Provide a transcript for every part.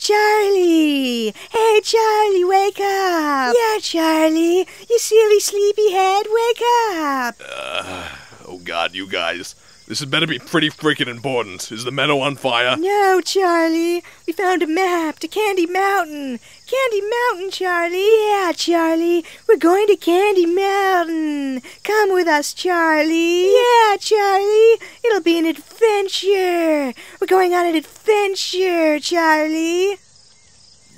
Charlie! Hey, Charlie, wake up! Yeah, Charlie, you silly sleepyhead, wake up! Oh god, you guys. This had better be pretty freaking important. Is the meadow on fire? No, Charlie. We found a map to Candy Mountain. Candy Mountain, Charlie. Yeah, Charlie. We're going to Candy Mountain. Come with us, Charlie. Yeah, Charlie. It'll be an adventure. We're going on an adventure, Charlie.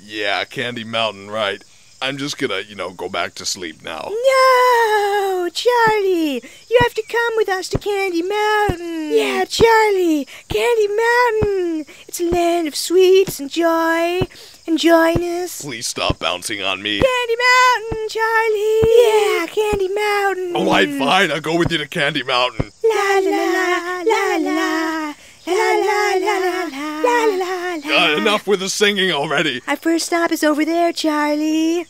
Yeah, Candy Mountain, right. I'm just gonna, go back to sleep now. No, Charlie. You have to come with us to Candy Mountain. Yeah, Charlie. Candy Mountain. It's a land of sweets and joy and joyness. Please stop bouncing on me. Candy Mountain, Charlie. Yeah, Candy Mountain. Alright, fine. I'll go with you to Candy Mountain. La la la la la. La la la la la la la. Enough with the singing already. Our first stop is over there, Charlie.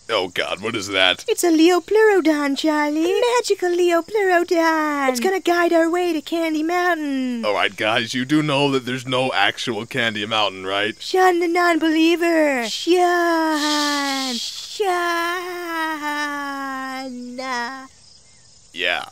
Oh god, what is that? It's a Leopleurodon, Charlie. A magical Leopleurodon. It's gonna guide our way to Candy Mountain. Alright, guys, you do know that there's no actual Candy Mountain, right? Shun the non-believer. Shun. Yeah.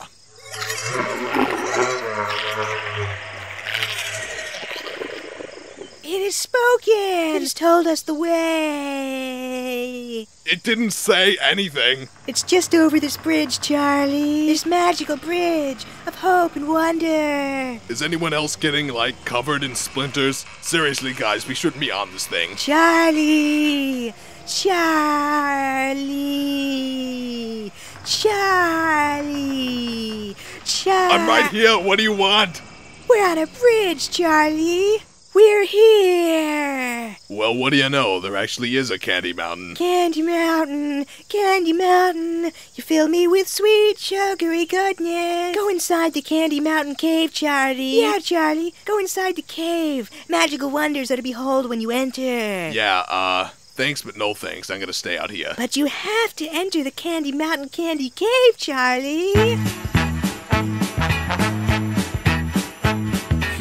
It has spoken. It has told us the way. It didn't say anything. It's just over this bridge, Charlie. This magical bridge of hope and wonder. Is anyone else getting, covered in splinters? Seriously, guys, we shouldn't be on this thing. Charlie! Charlie! Charlie! I'm right here. What do you want? We're on a bridge, Charlie. We're here! Well, what do you know? There actually is a Candy Mountain. Candy Mountain, Candy Mountain, you fill me with sweet, sugary goodness. Go inside the Candy Mountain cave, Charlie. Yeah, Charlie, go inside the cave. Magical wonders are to behold when you enter. Yeah, thanks, but no thanks. I'm gonna stay out here. But you have to enter the Candy Mountain Candy Cave, Charlie.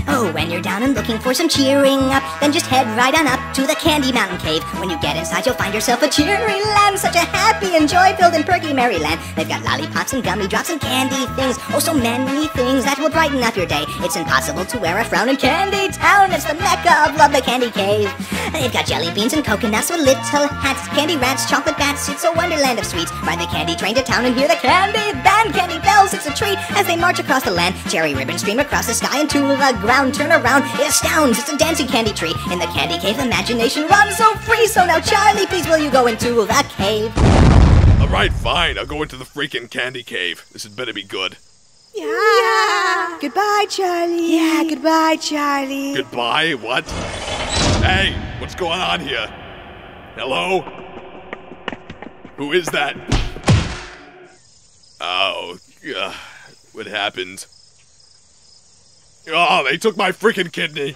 Oh, when you're down and looking for some cheering up, then just head right on up to the Candy Mountain Cave. When you get inside, you'll find yourself a cheery land, such a happy and joy-filled and perky merry land. They've got lollipops and gummy drops and candy things, oh, so many things that will brighten up your day. It's impossible to wear a frown in Candy Town. It's the mecca of love, the Candy Cave. They've got jelly beans and coconuts with little hats, candy rats, chocolate bats. It's a wonderland of sweets. Ride the candy train to town and hear the candy band. Candy bells, it's a treat as they march across the land. Cherry ribbons stream across the sky and to the ground. Turn around, it astounds, it's a dancing candy tree. In the Candy Cave, imagination runs so free. So now, Charlie, please will you go into the cave? Alright, fine. I'll go into the freaking Candy Cave. This had better be good. Yeah. Goodbye, Charlie. Yeah, goodbye, Charlie. Goodbye? What? Hey, what's going on here? Hello? Who is that? Oh, what happened? Oh, they took my freaking kidney.